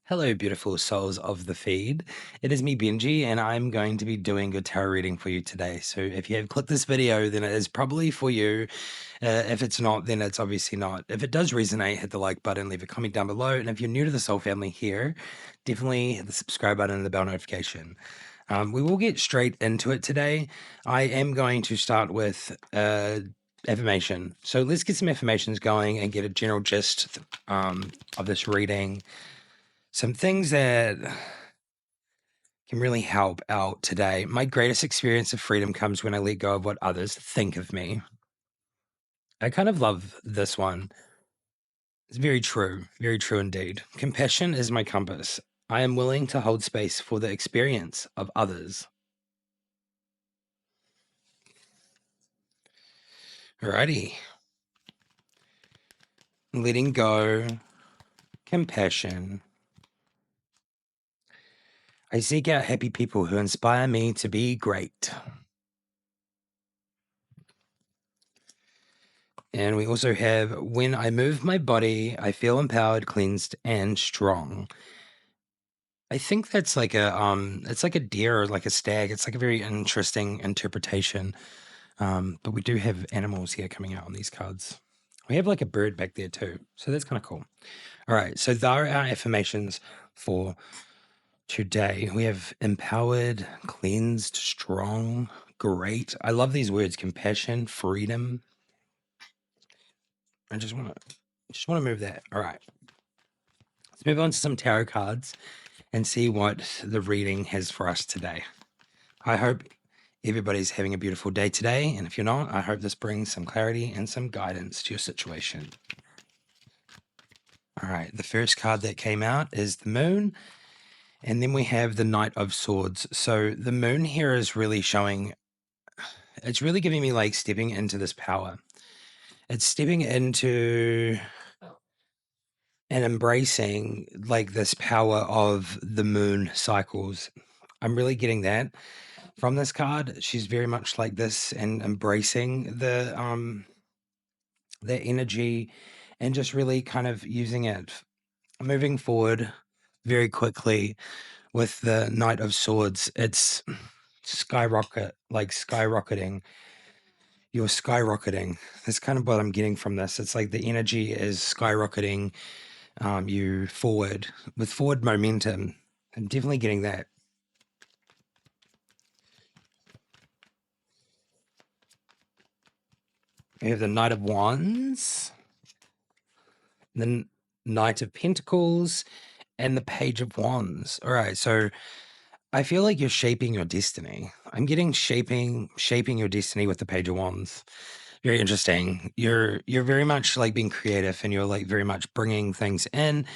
Hello, beautiful souls of the feed. It is me, Benji, and I'm going to be doing a tarot reading for you today. So, if you have clicked this video, then it is probably for you. If it's not, then it's obviously not. If it does resonate, hit the like button, leave a comment down below. And if you're new to the soul family here, definitely hit the subscribe button and the bell notification. We will get straight into it today. I am going to start with affirmation. So, let's get some affirmations going and get a general gist of this reading. Some things that can really help out today. My greatest experience of freedom comes when I let go of what others think of me. I kind of love this one. It's very true indeed. Compassion is my compass. I am willing to hold space for the experience of others. Alrighty. Letting go, compassion. I seek out happy people who inspire me to be great. And we also have, when I move my body, I feel empowered, cleansed, and strong. I think that's like it's like a deer or like a stag. It's like a very interesting interpretation. But we do have animals here coming out on these cards. We have like a bird back there too. So that's kind of cool. All right. So there are our affirmations for today. We have empowered, cleansed, strong, great. I love these words: compassion, freedom. I just want to move that. All right. Let's move on to some tarot cards and see what the reading has for us today. I hope everybody's having a beautiful day today. And if you're not, I hope this brings some clarity and some guidance to your situation. All right. The first card that came out is the moon. And then we have the Knight of Swords. So the moon here is really showing, it's really giving me like stepping into this power. It's stepping into and embracing like this power of the moon cycles. I'm really getting that from this card. She's very much like this and embracing the energy and just really kind of using it, moving forward very quickly with the Knight of Swords. It's skyrocketing. You're skyrocketing. That's kind of what I'm getting from this. It's like the energy is skyrocketing you forward with forward momentum. I'm definitely getting that. We have the Knight of Wands, the Knight of Pentacles, and the Page of Wands. All right, so I feel like you're shaping your destiny. I'm getting shaping your destiny with the Page of Wands. Very interesting. You're very much like being creative, and you're like very much bringing things in.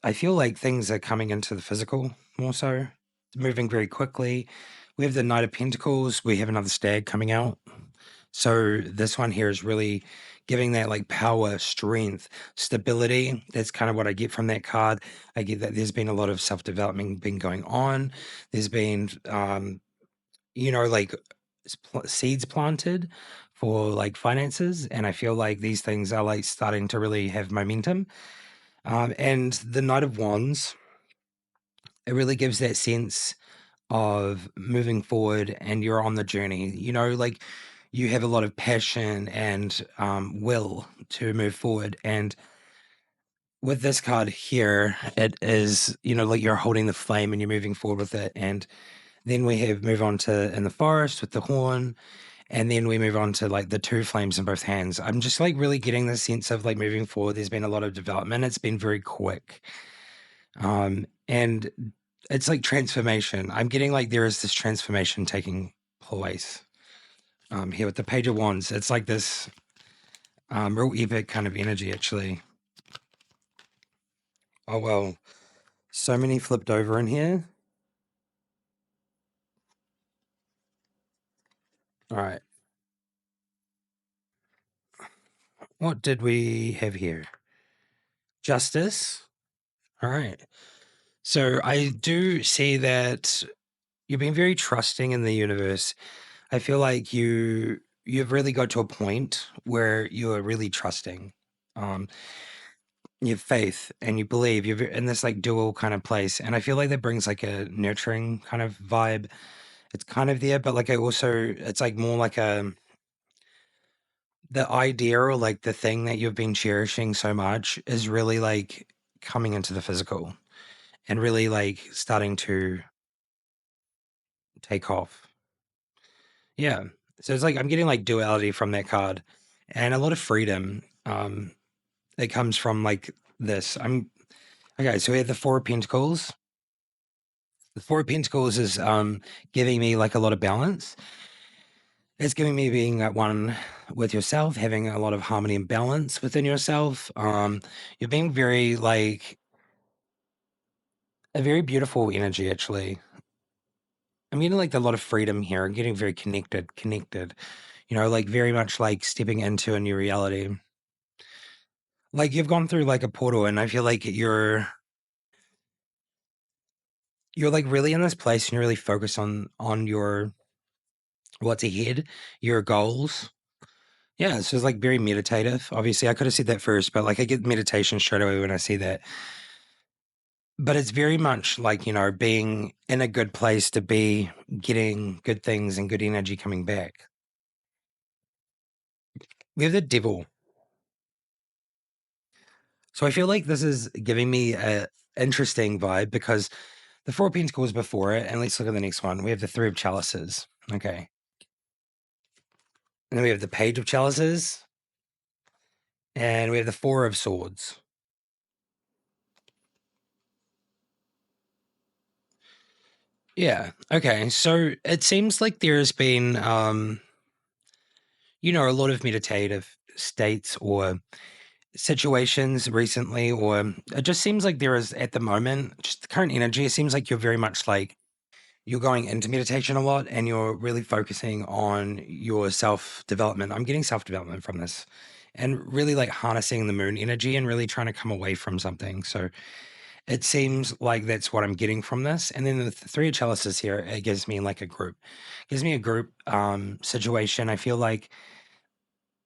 I feel like things are coming into the physical more so, moving very quickly. We have the Knight of Pentacles. We have another stag coming out. So this one here is really giving that like power, strength, stability. That's kind of what I get from that card. I get that there's been a lot of self-development been going on. There's been, like seeds planted for like finances. And I feel like these things are like starting to really have momentum. And the Knight of Wands, it really gives that sense of moving forward and you're on the journey. Like you have a lot of passion and will to move forward. And with this card here, it is, like you're holding the flame and you're moving forward with it. And then we have move on to in the forest with the horn. And then we move on to like the two flames in both hands. I'm just like really getting the sense of like moving forward. There's been a lot of development. It's been very quick. And it's like transformation. I'm getting like there is this transformation taking place here with the Page of Wands. It's like this real epic kind of energy, actually. Oh, well, so many flipped over in here. All right. What did we have here? Justice. All right. So I do see that you've been very trusting in the universe. I feel like you've really got to a point where you are really trusting. Um, you have faith and you believe you're in this like dual kind of place. And I feel like that brings like a nurturing kind of vibe. It's kind of there, but like I also, it's like more like the idea or like the thing that you've been cherishing so much is really like coming into the physical and really like starting to take off. Yeah. So it's like I'm getting like duality from that card and a lot of freedom that comes from like this. I'm okay, so we have the Four of Pentacles. The Four of Pentacles is giving me like a lot of balance. It's giving me being at one with yourself, having a lot of harmony and balance within yourself. You're being very like a very beautiful energy actually. I'm getting like a lot of freedom here. I'm getting very connected, like very much like stepping into a new reality. Like you've gone through like a portal and I feel like you're like really in this place and you're really focused on your what's ahead, your goals. Yeah, so it's like very meditative. Obviously, I could have said that first, but like I get meditation straight away when I see that. But it's very much like, being in a good place to be getting good things and good energy coming back. We have the devil. So I feel like this is giving me a interesting vibe because the Four of Pentacles before it, and let's look at the next one. We have the Three of Chalices. Okay. And then we have the Page of Chalices. And we have the Four of Swords. Yeah. Okay. So it seems like there has been, a lot of meditative states or situations recently, or it just seems like there is at the moment, just the current energy, it seems like you're very much like you're going into meditation a lot and you're really focusing on your self development. I'm getting self development from this and really like harnessing the moon energy and really trying to come away from something. So it seems like that's what I'm getting from this. And then the Three of Chalices here, it gives me like a group, gives me a group situation. I feel like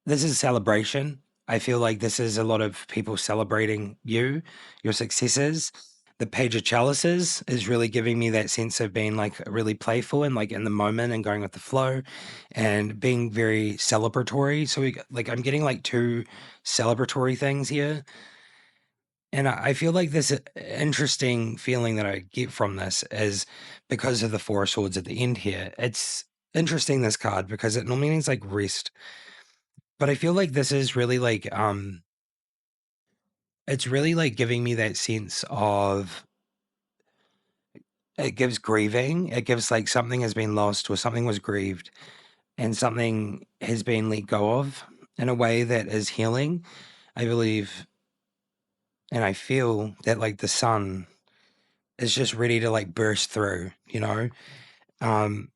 this is a celebration. I feel like this is a lot of people celebrating you, your successes. The Page of Chalices is really giving me that sense of being like really playful and like in the moment and going with the flow and being very celebratory. So like I'm getting like two celebratory things here. And I feel like this interesting feeling that I get from this is because of the Four of Swords at the end here. It's interesting, this card, because it normally means like rest. But I feel like this is really like it's really like giving me that sense of it gives grieving. It gives like something has been lost or something was grieved and something has been let go of in a way that is healing. I believe and I feel that like the sun is just ready to like burst through. Um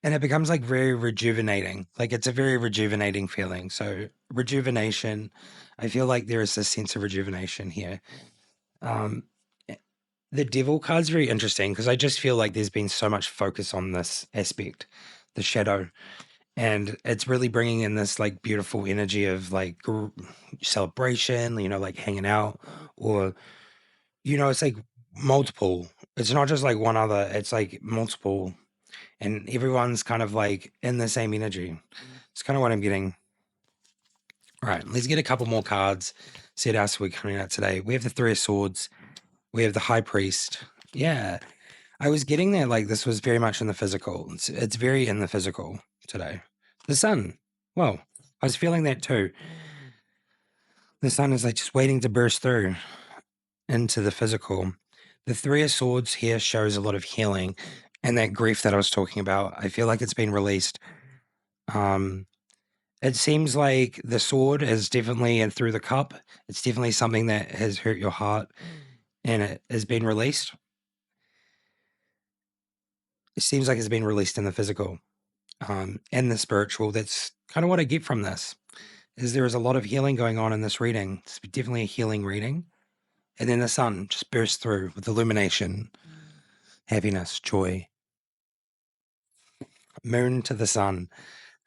and it becomes like very rejuvenating. Like it's a very rejuvenating feeling. So rejuvenation, I feel like there is this sense of rejuvenation here. Um, eh, the devil card's very interesting because I just feel like there's been so much focus on this aspect, the shadow, and it's really bringing in this like beautiful energy of like celebration, like hanging out, or it's like multiple. It's not just like one other. It's like multiple, and everyone's kind of like in the same energy. It's kind of what I'm getting. All right, let's get a couple more cards. See what else we're coming out today. We have the Three of Swords. We have the High Priest. Yeah. I was getting there like this was very much in the physical. It's very in the physical today. The sun. Well, I was feeling that too. The sun is like just waiting to burst through into the physical. The Three of Swords here shows a lot of healing and that grief that I was talking about. I feel like it's been released. Um, it seems like the sword is definitely, and through the cup, it's definitely something that has hurt your heart and it has been released. It seems like it's been released in the physical and the spiritual. That's kind of what I get from this. Is there is a lot of healing going on in this reading. It's definitely a healing reading. And then the sun just bursts through with illumination, happiness, joy. Moon to the sun.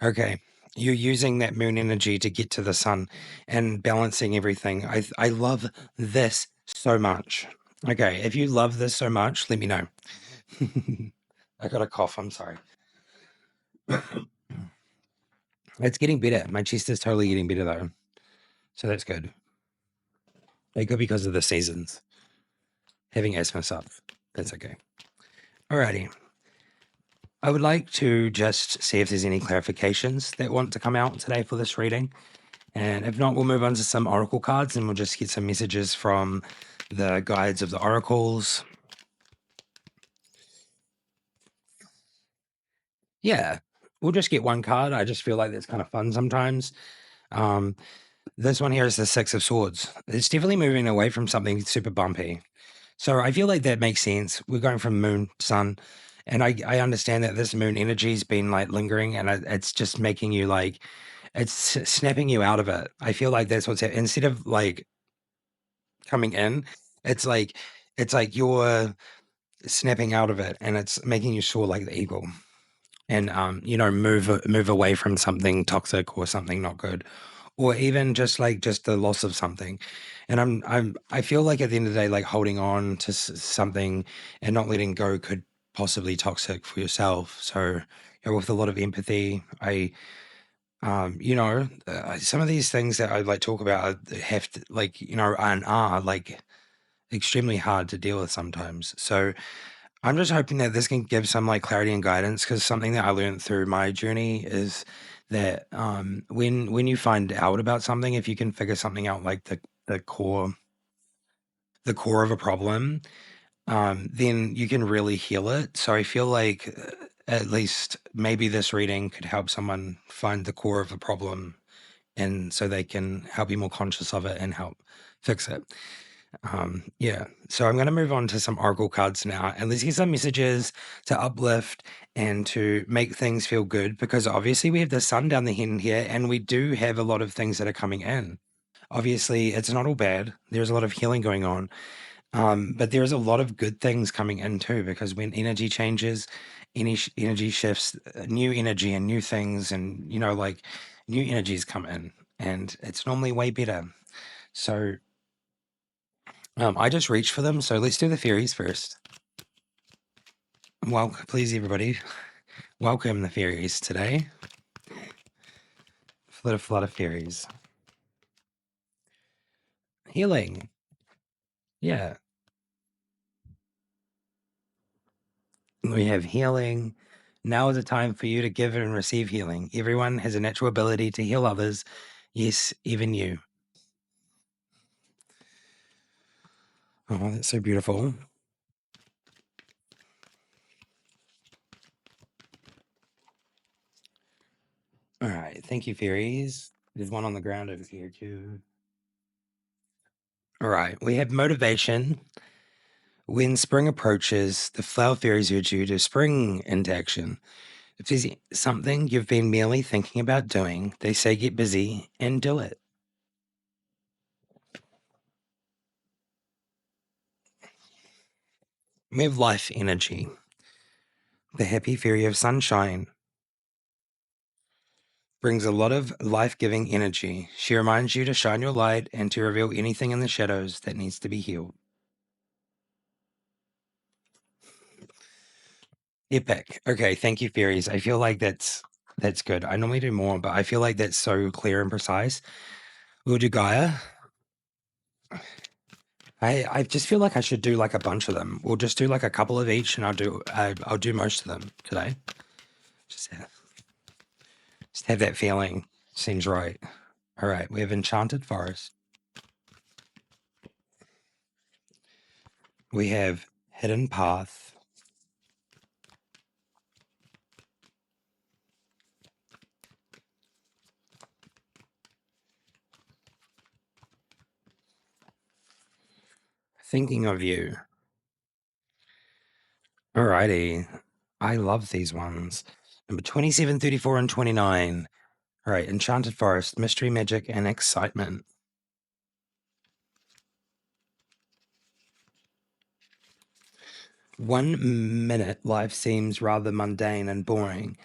Okay. you're using that moon energy to get to the sun and balancing everything. I love this so much. Okay, if you love this so much, let me know. I got a cough. I'm sorry. It's getting better. My chest is totally getting better though, so that's good. It could be because of the seasons. Having asthma stuff. That's okay. Alrighty. I would like to just see if there's any clarifications that want to come out today for this reading. And if not, we'll move on to some oracle cards and we'll just get some messages from the guides of the oracles. Yeah, we'll just get one card. I just feel like that's kind of fun sometimes. This one here is the Six of Swords. It's definitely moving away from something super bumpy. So I feel like that makes sense. We're going from moon, sun, and I understand that this moon energy's been like lingering and it's just making you like, it's snapping you out of it. I feel like that's what's instead of like coming in, it's like you're snapping out of it and it's making you soar like the eagle and move away from something toxic or something not good or even just the loss of something. And I feel like at the end of the day, like holding on to something and not letting go could possibly toxic for yourself. So with a lot of empathy, some of these things that I like talk about have to like and are like extremely hard to deal with sometimes. So I'm just hoping that this can give some like clarity and guidance because something that I learned through my journey is that when you find out about something, if you can figure something out like the core of a problem, then you can really heal it. So I feel like at least maybe this reading could help someone find the core of a problem and so they can help be more conscious of it and help fix it. Yeah. So I'm going to move on to some oracle cards now, and let's get some messages to uplift and to make things feel good because obviously we have the sun down the end here, and we do have a lot of things that are coming in. Obviously, it's not all bad. There's a lot of healing going on, but there's a lot of good things coming in too because when energy changes, any energy shifts, new energy and new things, and like new energies come in, and it's normally way better. So I just reached for them, so let's do the fairies first. Well, please, everybody, welcome the fairies today. Flood of fairies. Healing. Yeah. We have healing. Now is the time for you to give and receive healing. Everyone has a natural ability to heal others. Yes, even you. Oh, that's so beautiful. All right. Thank you, fairies. There's one on the ground over here, too. All right. We have motivation. When spring approaches, the flower fairies urge you to spring into action. If there's something you've been merely thinking about doing, they say get busy and do it. We have life energy. The happy fairy of sunshine brings a lot of life-giving energy. She reminds you to shine your light and to reveal anything in the shadows that needs to be healed. Epic. Okay, thank you, fairies. I feel like that's good. I normally do more, but I feel like that's so clear and precise. We'll do Gaia. I just feel like I should do like a bunch of them. We'll just do like a couple of each, and I'll do most of them today. Just have that feeling. Seems right. All right, we have Enchanted Forest. We have Hidden Path. Thinking of You. Alrighty. I love these ones. Number 27, 34, and 29. All right, Enchanted Forest, Mystery, Magic, and Excitement. One minute life seems rather mundane and boring.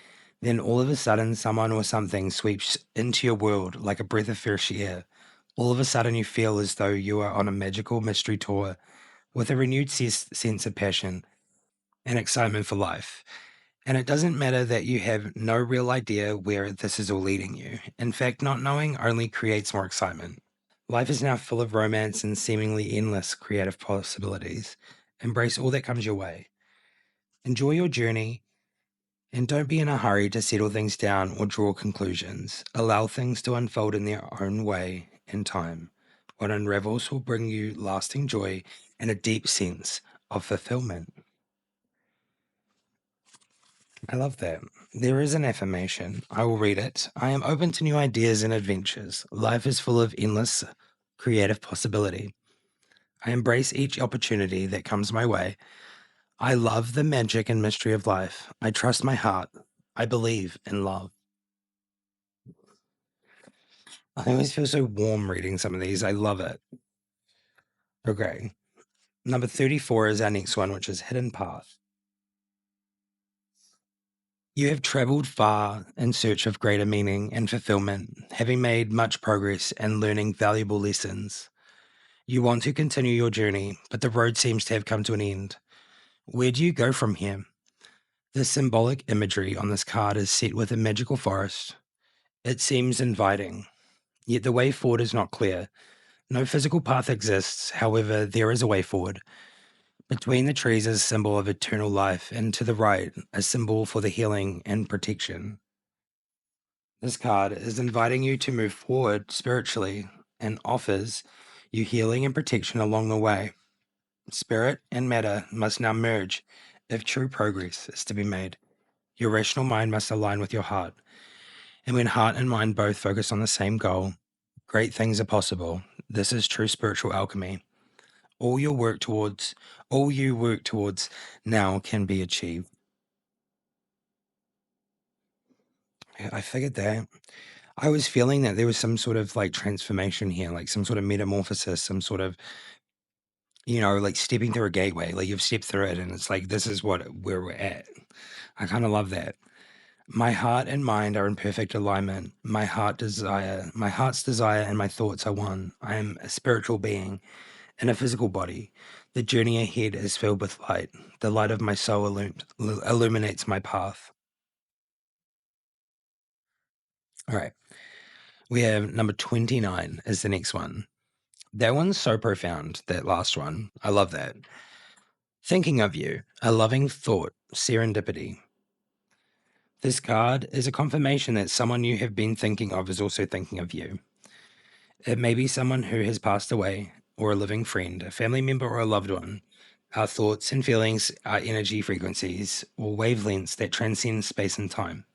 Then all of a sudden, someone or something sweeps into your world like a breath of fresh air. All of a sudden, you feel as though you are on a magical mystery tour with a renewed sense of passion and excitement for life. And it doesn't matter that you have no real idea where this is all leading you. In fact, not knowing only creates more excitement. Life is now full of romance and seemingly endless creative possibilities. Embrace all that comes your way. Enjoy your journey and don't be in a hurry to settle things down or draw conclusions. Allow things to unfold in their own way and time. What unravels will bring you lasting joy and a deep sense of fulfillment. I love that. There is an affirmation. I will read it. I am open to new ideas and adventures. Life is full of endless creative possibility. I embrace each opportunity that comes my way. I love the magic and mystery of life. I trust my heart. I believe in love. I always feel so warm reading some of these. I love it. Okay. Number 34 is our next one, which is Hidden Path. You have traveled far in search of greater meaning and fulfillment, having made much progress and learning valuable lessons. You want to continue your journey, but the road seems to have come to an end. Where do you go from here? The symbolic imagery on this card is set with a magical forest. It seems inviting, yet the way forward is not clear. No physical path exists, however, there is a way forward. Between the trees is a symbol of eternal life, and to the right, a symbol for the healing and protection. This card is inviting you to move forward spiritually and offers you healing and protection along the way. Spirit and matter must now merge if true progress is to be made. Your rational mind must align with your heart. And when heart and mind both focus on the same goal, great things are possible. This is true spiritual alchemy. All your work towards, all you work towards now can be achieved. I figured that. I was feeling that there was some sort of like transformation here, like some sort of metamorphosis, some sort of, like stepping through a gateway. Like you've stepped through it and it's like, this is where we're at. I kind of love that. My heart and mind are in perfect alignment. My heart's desire and my thoughts are one. I am a spiritual being in a physical body. The journey ahead is filled with light. The light of my soul illuminates my path. All right. We have number 29 is the next one. That one's so profound, that last one. I love that. Thinking of you, a loving thought, serendipity. This card is a confirmation that someone you have been thinking of is also thinking of you. It may be someone who has passed away, or a living friend, a family member, or a loved one. Our thoughts and feelings are energy frequencies or wavelengths that transcend space and time.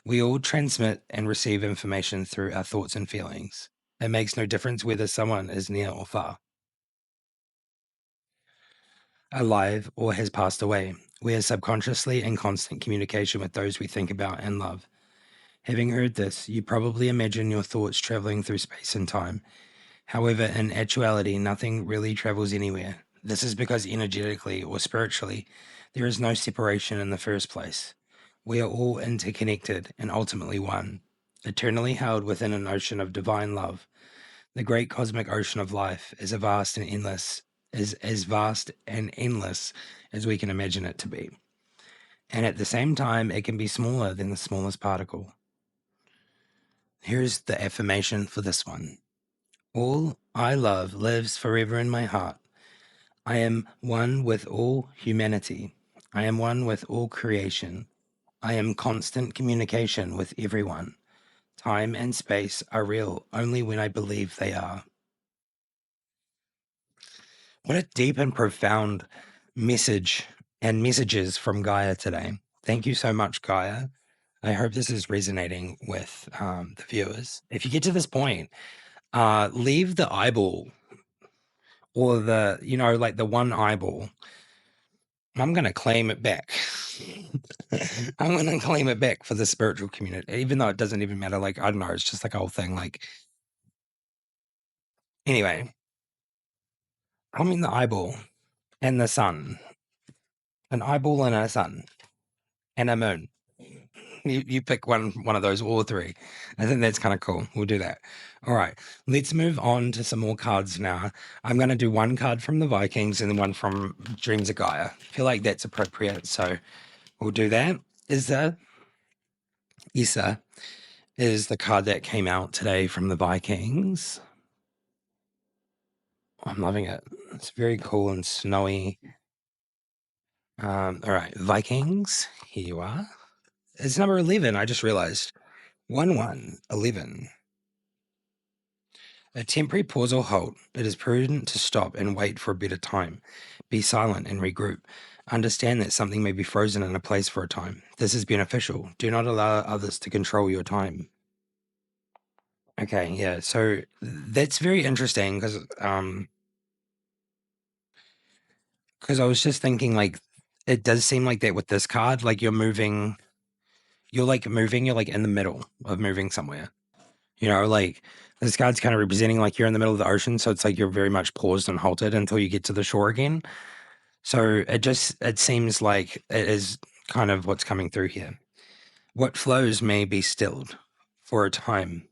We all transmit and receive information through our thoughts and feelings. It makes no difference whether someone is near or far, alive or has passed away. We are subconsciously in constant communication with those we think about and love. Having heard this, you probably imagine your thoughts traveling through space and time. However, in actuality, nothing really travels anywhere. This is because energetically or spiritually, there is no separation in the first place. We are all interconnected and ultimately one, eternally held within an ocean of divine love. The great cosmic ocean of life is as vast and endless as we can imagine it to be. And at the same time, it can be smaller than the smallest particle. Here's the affirmation for this one. All I love lives forever in my heart. I am one with all humanity. I am one with all creation. I am constant communication with everyone. Time and space are real only when I believe they are. What a deep and profound message and messages from Gaia today. Thank you so much, Gaia. I hope this is resonating with the viewers. If you get to this point, leave the eyeball or like the one eyeball. I'm going to claim it back. I'm going to claim it back for the spiritual community, even though it doesn't even matter. Like, I don't know. It's just like a whole thing. Like, anyway, I mean, the eyeball and the sun, an eyeball and a sun and a moon. You pick one of those or three. I think that's kind of cool. We'll do that. All right. Let's move on to some more cards now. I'm going to do one card from the Vikings and then one from Dreams of Gaia. I feel like that's appropriate. So we'll do that. Issa is the card that came out today from the Vikings. I'm loving it. It's very cool and snowy. All right. Vikings. Here you are. It's number 11. I just realized. 1111. A temporary pause or halt. It is prudent to stop and wait for a better time. Be silent and regroup. Understand that something may be frozen in a place for a time. This is beneficial. Do not allow others to control your time. Okay, yeah. So that's very interesting because I was just thinking like it does seem like that with this card, like you're like in the middle of moving somewhere. You know, like this card's kind of representing like you're in the middle of the ocean, so it's like you're very much paused and halted until you get to the shore again. So it seems like it is kind of what's coming through here. What flows may be stilled for a time.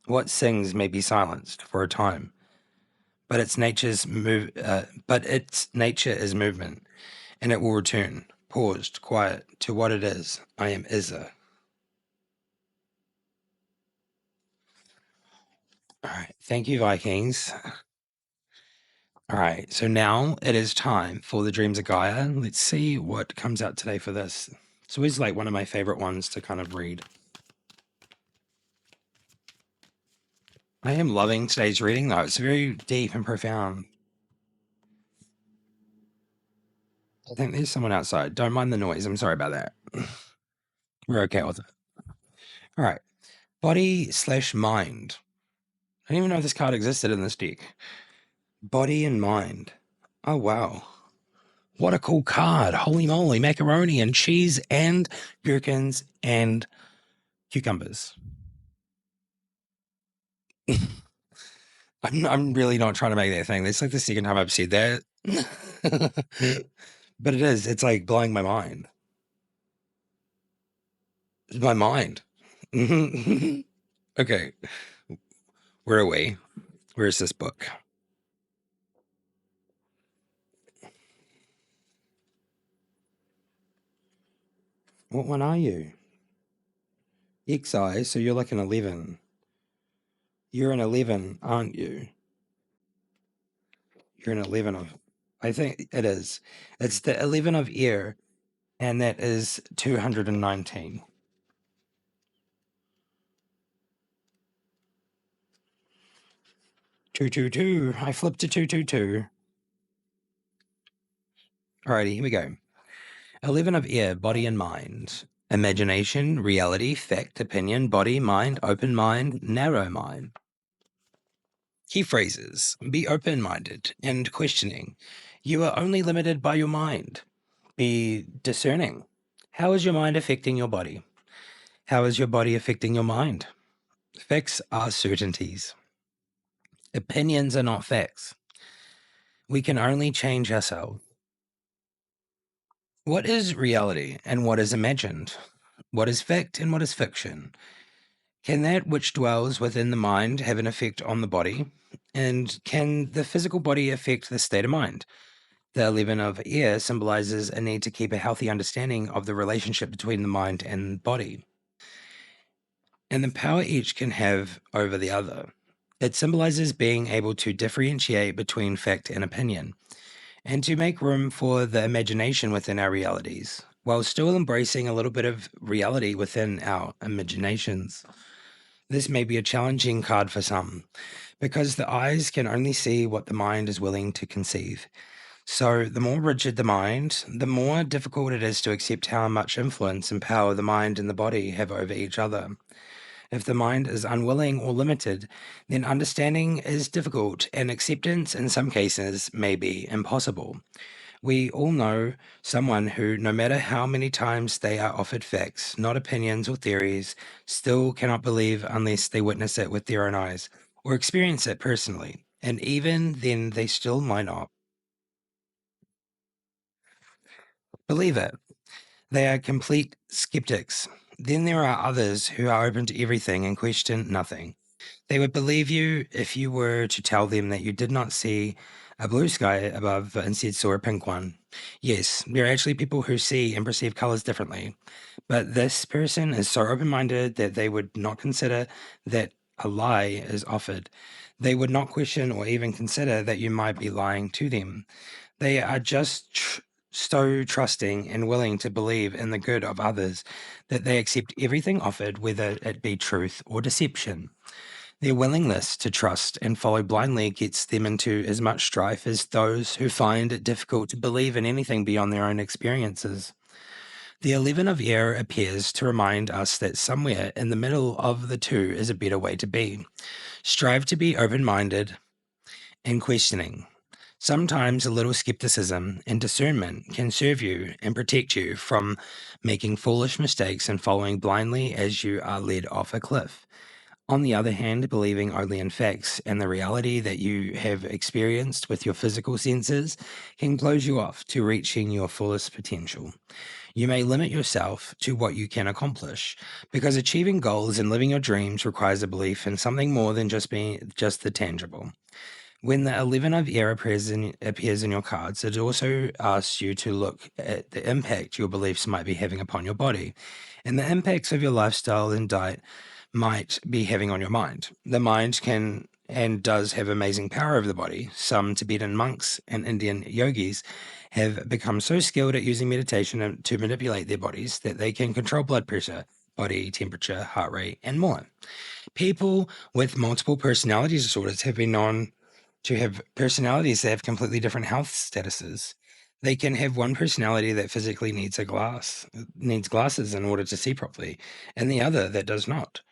What sings may be silenced for a time. But its nature is movement, and it will return, paused, quiet, to what it is. I am Izza. All right. Thank you, Vikings. All right. So now it is time for the Dreams of Gaia. Let's see what comes out today for this. It's always like one of my favorite ones to kind of read. I am loving today's reading, though. It's very deep and profound. I think there's someone outside. Don't mind the noise. I'm sorry about that. We're okay with it. All right. Body/mind. I didn't even know this card existed in this deck. Body and mind. Oh, wow. What a cool card. Holy moly. Macaroni and cheese and gherkins and cucumbers. I'm really not trying to make that thing. It's like the second time I've said that. But it is. It's like blowing my mind. My mind. Okay. Where are we? Where's this book? What one are you? XI, so you're like an 11. You're an 11, aren't you? You're an 11 of. I think it is. It's the 11 of air, and that is 219. 222. I flipped to 222. Alrighty, here we go. 11 of air, body and mind. Imagination, reality, fact, opinion, body, mind, open mind, narrow mind. Key phrases: be open minded and questioning. You are only limited by your mind. Be discerning. How is your mind affecting your body? How is your body affecting your mind? Facts are certainties. Opinions are not facts. We can only change ourselves. What is reality and what is imagined? What is fact and what is fiction? Can that which dwells within the mind have an effect on the body? And can the physical body affect the state of mind? The 11 of air symbolizes a need to keep a healthy understanding of the relationship between the mind and body, and the power each can have over the other. It symbolizes being able to differentiate between fact and opinion, and to make room for the imagination within our realities, while still embracing a little bit of reality within our imaginations. This may be a challenging card for some, because the eyes can only see what the mind is willing to conceive. So, the more rigid the mind, the more difficult it is to accept how much influence and power the mind and the body have over each other. If the mind is unwilling or limited, then understanding is difficult and acceptance in some cases may be impossible. We all know someone who, no matter how many times they are offered facts, not opinions or theories, still cannot believe unless they witness it with their own eyes or experience it personally. And even then, they still might not believe it. They are complete skeptics. Then there are others who are open to everything and question nothing. They would believe you if you were to tell them that you did not see a blue sky above, but instead saw a pink one. Yes, there are actually people who see and perceive colors differently, but this person is so open minded that they would not consider that a lie is offered. They would not question or even consider that you might be lying to them. They are just so trusting and willing to believe in the good of others that they accept everything offered, whether it be truth or deception. Their willingness to trust and follow blindly gets them into as much strife as those who find it difficult to believe in anything beyond their own experiences. The 11 of air appears to remind us that somewhere in the middle of the two is a better way to be. Strive to be open minded and questioning. Sometimes a little skepticism and discernment can serve you and protect you from making foolish mistakes and following blindly as you are led off a cliff. On the other hand, believing only in facts and the reality that you have experienced with your physical senses can close you off to reaching your fullest potential. You may limit yourself to what you can accomplish because achieving goals and living your dreams requires a belief in something more than just the tangible. When the 11 of air appears in your cards, it also asks you to look at the impact your beliefs might be having upon your body and the impacts of your lifestyle and diet might be having on your mind. The mind can and does have amazing power over the body. Some Tibetan monks and Indian yogis have become so skilled at using meditation to manipulate their bodies that they can control blood pressure, body temperature, heart rate, and more. People with multiple personality disorders have been known to have personalities that have completely different health statuses. They can have one personality that physically needs glasses in order to see properly, and the other that does not.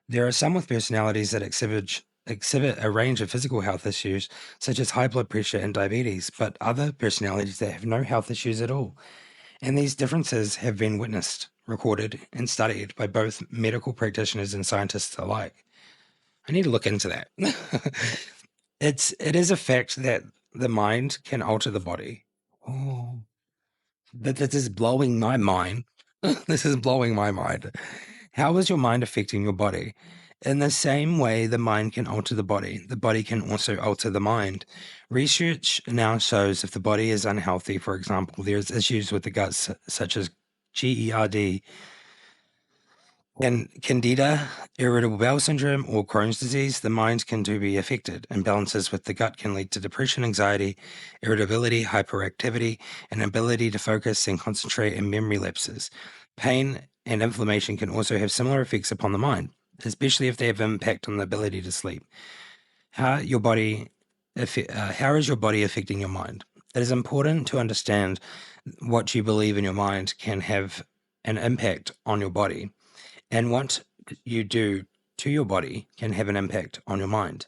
There are some with personalities that exhibit a range of physical health issues, such as high blood pressure and diabetes, but other personalities that have no health issues at all. And these differences have been witnessed, recorded, and studied by both medical practitioners and scientists alike. I need to look into that. It is a fact that the mind can alter the body. Oh, this is blowing my mind. This is blowing my mind. How is your mind affecting your body? In the same way the mind can alter the body can also alter the mind. Research now shows if the body is unhealthy, for example, there's issues with the guts such as GERD and Candida, irritable bowel syndrome, or Crohn's disease, the mind can too be affected. Imbalances with the gut can lead to depression, anxiety, irritability, hyperactivity, and ability to focus and concentrate, and memory lapses. Pain and inflammation can also have similar effects upon the mind, especially if they have impact on the ability to sleep. How is your body affecting your mind? It is important to understand what you believe in your mind can have an impact on your body, and what you do to your body can have an impact on your mind.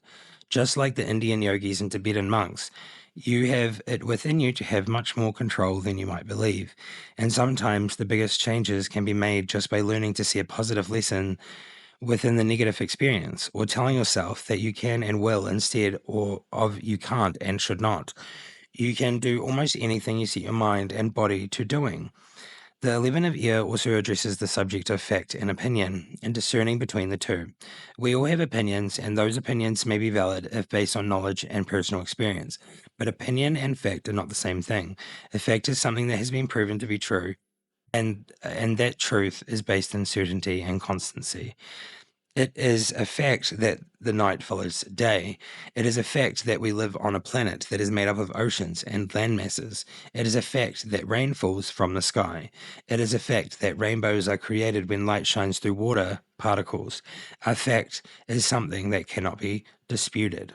Just like the Indian yogis and Tibetan monks, you have it within you to have much more control than you might believe. And sometimes the biggest changes can be made just by learning to see a positive lesson within the negative experience, or telling yourself that you can and will instead or of you can't and should not. You can do almost anything you set your mind and body to doing. The 11 of Ear also addresses the subject of fact and opinion and discerning between the two. We all have opinions, and those opinions may be valid if based on knowledge and personal experience. But opinion and fact are not the same thing. A fact is something that has been proven to be true, and that truth is based in certainty and constancy. It is a fact that the night follows day. It is a fact that we live on a planet that is made up of oceans and land masses. It is a fact that rain falls from the sky. It is a fact that rainbows are created when light shines through water particles. A fact is something that cannot be disputed.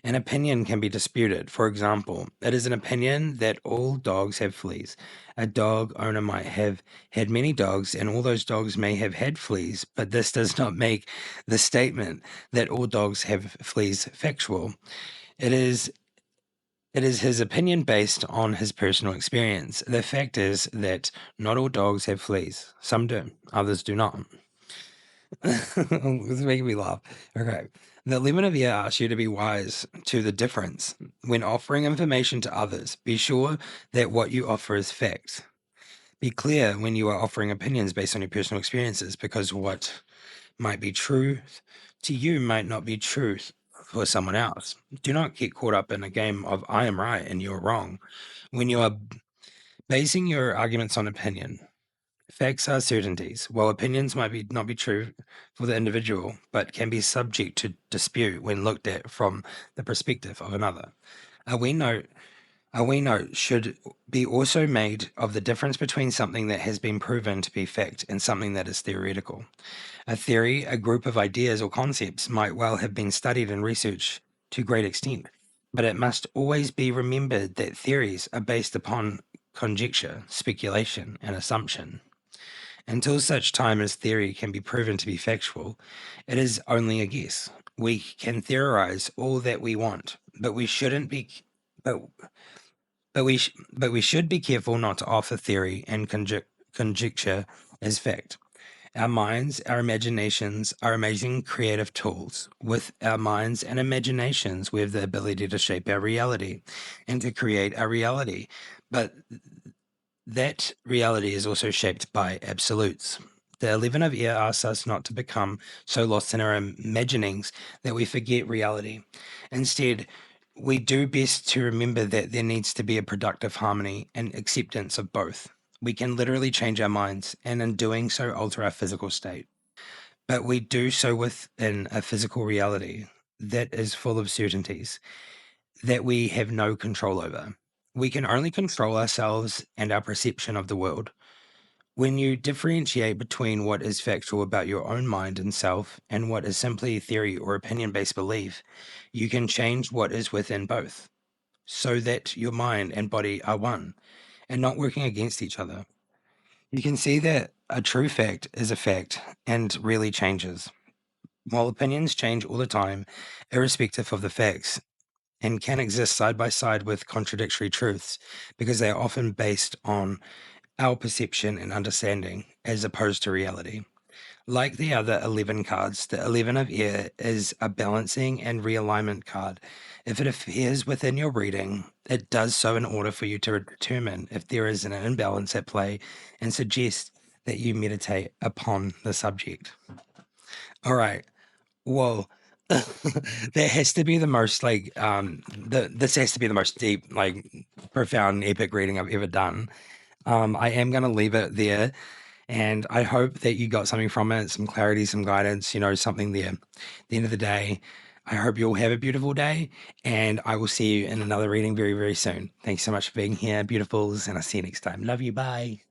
An opinion can be disputed. For example, it is an opinion that all dogs have fleas. A dog owner might have had many dogs, and all those dogs may have had fleas, but this does not make the statement that all dogs have fleas factual. It is it is his opinion based on his personal experience. The fact is that not all dogs have fleas. Some do, others do not. It's making me laugh. Okay. The lemon of year asks you to be wise to the difference. When offering information to others, be sure that what you offer is fact. Be clear when you are offering opinions based on your personal experiences, because what might be true to you might not be true for someone else. Do not get caught up in a game of I am right and you're wrong. When you are basing your arguments on opinion, facts are certainties. While opinions might not be true for the individual, but can be subject to dispute when looked at from the perspective of another. A we note a we note should be also made of the difference between something that has been proven to be fact and something that is theoretical. A theory, a group of ideas or concepts, might well have been studied and researched to great extent, but it must always be remembered that theories are based upon conjecture, speculation, and assumption. Until such time as theory can be proven to be factual, it is only a guess. We can theorize all that we want, but we shouldn't be. But but we should be careful not to offer theory and conjecture as fact. Our minds, our imaginations are amazing creative tools. With our minds and imaginations, we have the ability to shape our reality and to create our reality. But that reality is also shaped by absolutes. The 11 of Air asks us not to become so lost in our imaginings that we forget reality. Instead, we do best to remember that there needs to be a productive harmony and acceptance of both. We can literally change our minds, and in doing so, alter our physical state. But we do so within a physical reality that is full of certainties that we have no control over. We can only control ourselves and our perception of the world. When you differentiate between what is factual about your own mind and self and what is simply theory or opinion based belief, you can change what is within both so that your mind and body are one and not working against each other. You can see that a true fact is a fact and really changes. While opinions change all the time, irrespective of the facts, and can exist side by side with contradictory truths because they are often based on our perception and understanding as opposed to reality. Like the other 11 cards, the 11 of Air is a balancing and realignment card. If it appears within your reading, it does so in order for you to determine if there is an imbalance at play and suggest that you meditate upon the subject. All right. Well, that has to be the most this has to be the most deep, like profound, epic reading I've ever done. I am gonna leave it there, and I hope that you got something from it, some clarity, some guidance, something there. At the end of the day, I hope you all have a beautiful day, and I will see you in another reading very, very soon. Thanks so much for being here, beautifuls, and I'll see you next time. Love you. Bye.